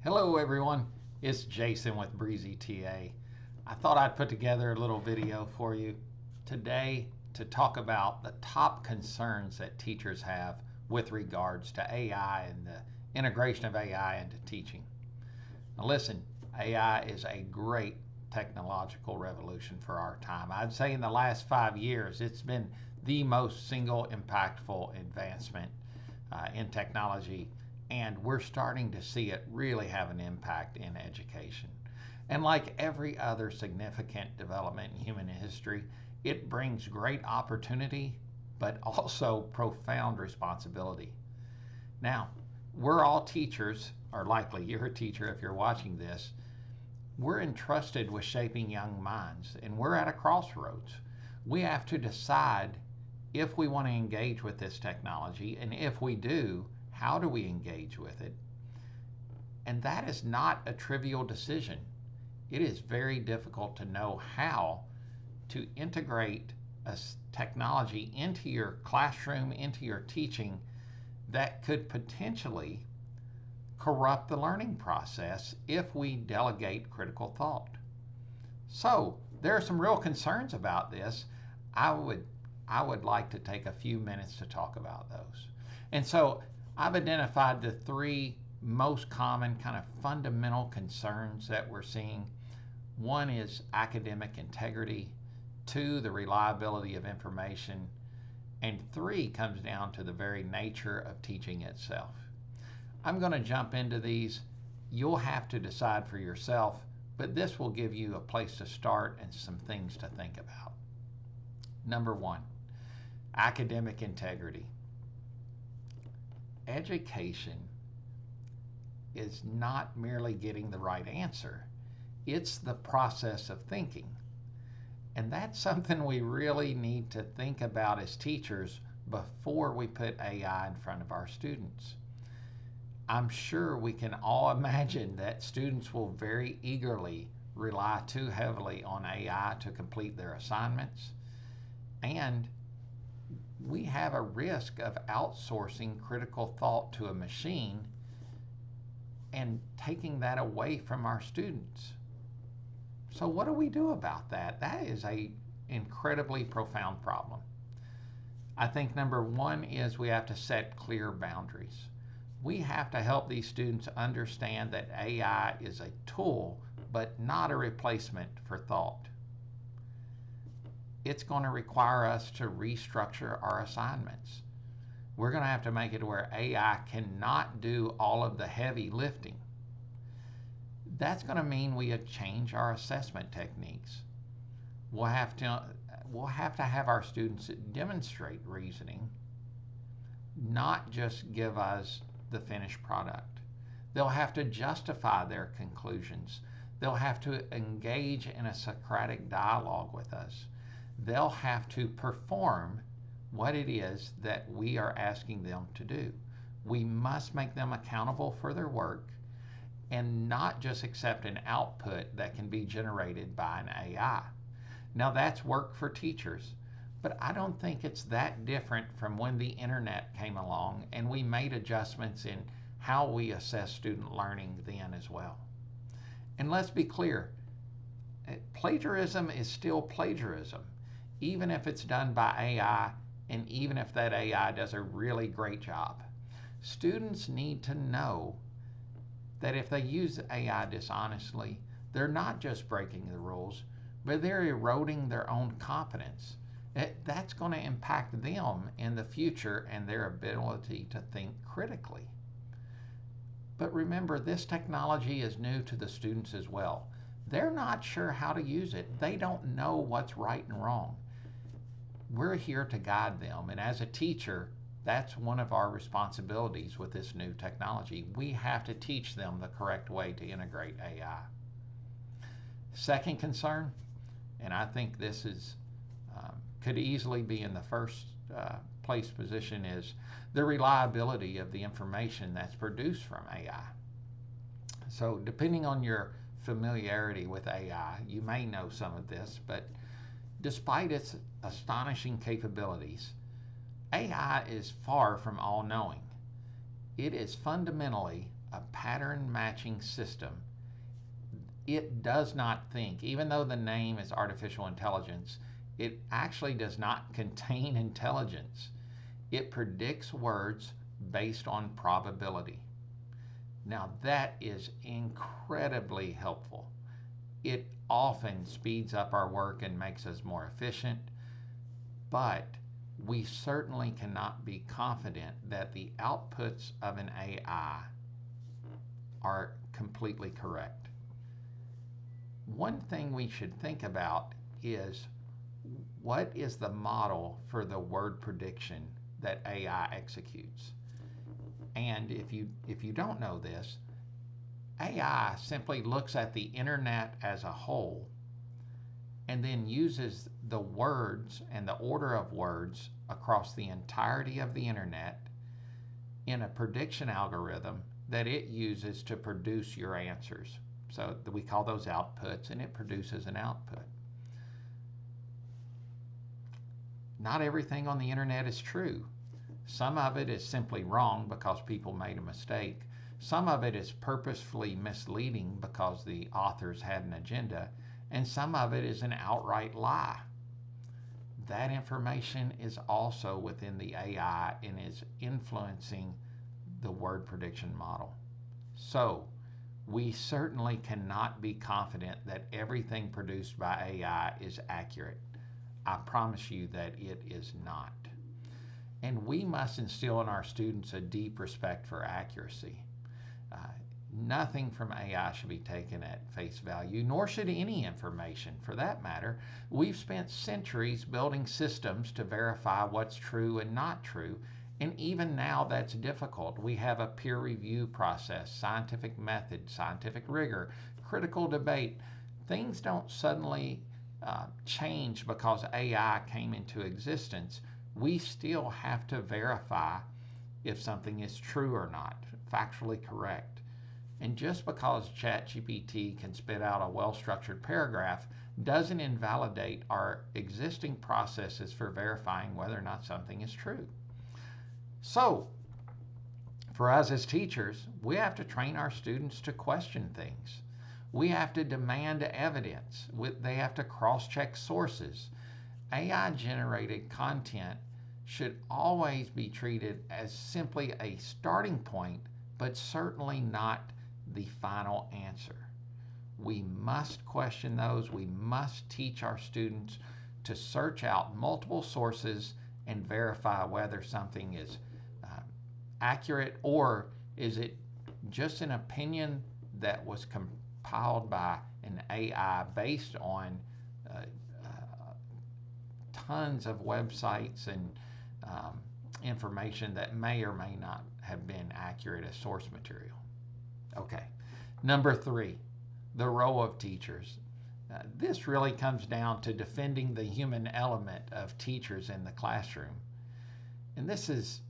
Hello everyone, it's Jason with Breezy TA. I thought I'd put together a little video for you today to talk about the top concerns that teachers have with regards to AI and the integration of AI into teaching. Now listen, AI is a great technological revolution for our time. I'd say in the last 5 years, it's been the most single impactful advancement in technology, and we're starting to see it really have an impact in education. And like every other significant development in human history, it brings great opportunity, but also profound responsibility. Now, we're all teachers, or likely you're a teacher if you're watching this. We're entrusted with shaping young minds, and we're at a crossroads. We have to decide if we want to engage with this technology, and if we do, how do we engage with it? And that is not a trivial decision. It is very difficult to know how to integrate a technology into your classroom, into your teaching, that could potentially corrupt the learning process if we delegate critical thought. So there are some real concerns about this. I would like to take a few minutes to talk about those. And so I've identified the three most common kind of fundamental concerns that we're seeing. One is academic integrity, two, the reliability of information, and three comes down to the very nature of teaching itself. I'm going to jump into these. You'll have to decide for yourself, but this will give you a place to start and some things to think about. Number one, academic integrity. Education is not merely getting the right answer. It's the process of thinking. And that's something we really need to think about as teachers before we put AI in front of our students. I'm sure we can all imagine that students will very eagerly rely too heavily on AI to complete their assignments. And we have a risk of outsourcing critical thought to a machine and taking that away from our students. So what do we do about that? That is an incredibly profound problem. I think number one is we have to set clear boundaries. We have to help these students understand that AI is a tool, but not a replacement for thought. It's going to require us to restructure our assignments. We're going to have to make it where AI cannot do all of the heavy lifting. That's going to mean we change our assessment techniques. We'll have to have our students demonstrate reasoning, not just give us the finished product. They'll have to justify their conclusions. They'll have to engage in a Socratic dialogue with us. They'll have to perform what it is that we are asking them to do. We must make them accountable for their work and not just accept an output that can be generated by an AI. Now that's work for teachers, but I don't think it's that different from when the internet came along and we made adjustments in how we assess student learning then as well. And let's be clear, plagiarism is still plagiarism, even if it's done by AI and even if that AI does a really great job. Students need to know that if they use AI dishonestly, they're not just breaking the rules, but they're eroding their own competence. That's going to impact them in the future and their ability to think critically. But remember, this technology is new to the students as well. They're not sure how to use it. They don't know what's right and wrong. We're here to guide them, and as a teacher, that's one of our responsibilities with this new technology. We have to teach them the correct way to integrate AI. Second concern, and I think this is could easily be in the first place position, is the reliability of the information that's produced from AI. So depending on your familiarity with AI, you may know some of this, but despite its astonishing capabilities, AI is far from all-knowing. It is fundamentally a pattern matching system. It does not think, even though the name is artificial intelligence, it actually does not contain intelligence. It predicts words based on probability. Now, that is incredibly helpful. It often speeds up our work and makes us more efficient, but we certainly cannot be confident that the outputs of an AI are completely correct. One thing we should think about is, what is the model for the word prediction that AI executes? And if you don't know this, AI simply looks at the internet as a whole and then uses the words and the order of words across the entirety of the internet in a prediction algorithm that it uses to produce your answers. So we call those outputs, and it produces an output. Not everything on the internet is true. Some of it is simply wrong because people made a mistake. Some of it is purposefully misleading because the authors had an agenda, and some of it is an outright lie. That information is also within the AI and is influencing the word prediction model. So, we certainly cannot be confident that everything produced by AI is accurate. I promise you that it is not. And we must instill in our students a deep respect for accuracy. Nothing from AI should be taken at face value, nor should any information for that matter. We've spent centuries building systems to verify what's true and not true, and even now that's difficult. We have a peer review process, scientific method, scientific rigor, critical debate. Things don't suddenly change because AI came into existence. We still have to verify if something is true or not, factually correct. And just because ChatGPT can spit out a well-structured paragraph doesn't invalidate our existing processes for verifying whether or not something is true. So, for us as teachers, we have to train our students to question things. We have to demand evidence. They have to cross-check sources. AI-generated content should always be treated as simply a starting point, but certainly not the final answer. We must question those. We must teach our students to search out multiple sources and verify whether something is accurate, or is it just an opinion that was compiled by an AI based on tons of websites and information that may or may not have been accurate as source material. Okay, number 3, the role of teachers. This really comes down to defending the human element of teachers in the classroom. And this is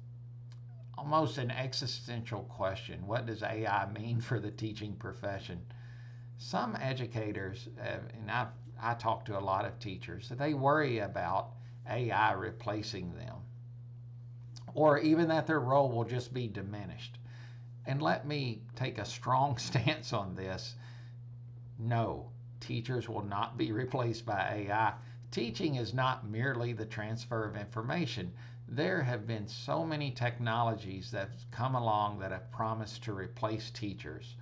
almost an existential question. What does AI mean for the teaching profession? Some educators, and I talk to a lot of teachers, they worry about AI replacing them, or even that their role will just be diminished. And let me take a strong stance on this. No, teachers will not be replaced by AI. Teaching is not merely the transfer of information. There have been so many technologies that have come along that have promised to replace teachers.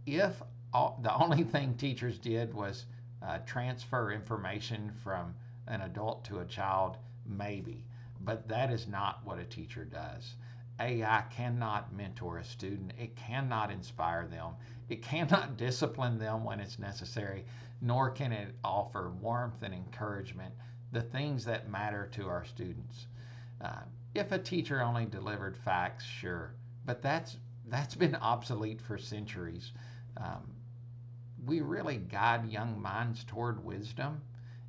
If the only thing teachers did was transfer information from an adult to a child, maybe. But that is not what a teacher does. AI cannot mentor a student. It cannot inspire them. It cannot discipline them when it's necessary, nor can it offer warmth and encouragement, the things that matter to our students. If a teacher only delivered facts, sure, but that's been obsolete for centuries. We really guide young minds toward wisdom,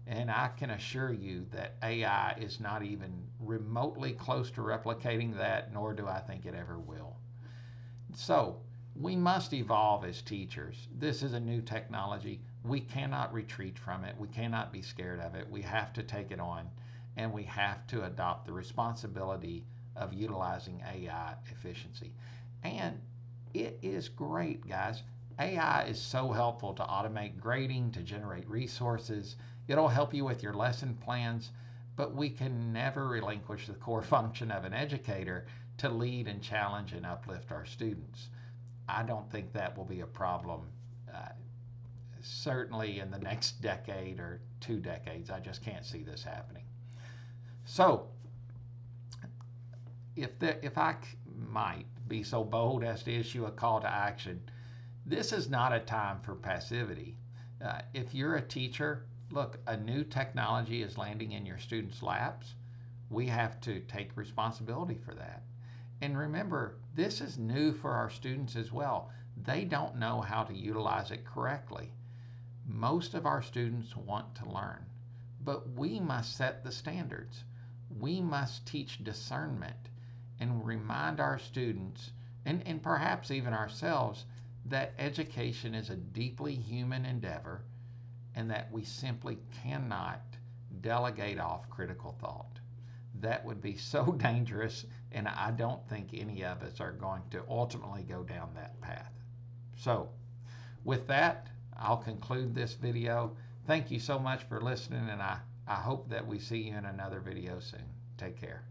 and I can assure you that AI is not even remotely close to replicating that, nor do I think it ever will. So, we must evolve as teachers. This is a new technology. We cannot retreat from it. We cannot be scared of it. We have to take it on, and we have to adopt the responsibility of utilizing AI efficiency. And it is great, guys. AI is so helpful to automate grading, to generate resources. It'll help you with your lesson plans, but we can never relinquish the core function of an educator to lead and challenge and uplift our students. I don't think that will be a problem, uh, certainly in the next decade or 2 decades. I just can't see this happening. So, if I might be so bold as to issue a call to action, this is not a time for passivity. If you're a teacher, look, a new technology is landing in your students' laps. We have to take responsibility for that. And remember, this is new for our students as well. They don't know how to utilize it correctly. Most of our students want to learn, but we must set the standards. We must teach discernment and remind our students, and perhaps even ourselves, that education is a deeply human endeavor and that we simply cannot delegate off critical thought. That would be so dangerous, and I don't think any of us are going to ultimately go down that path. So, with that, I'll conclude this video. Thank you so much for listening, and I hope that we see you in another video soon. Take care.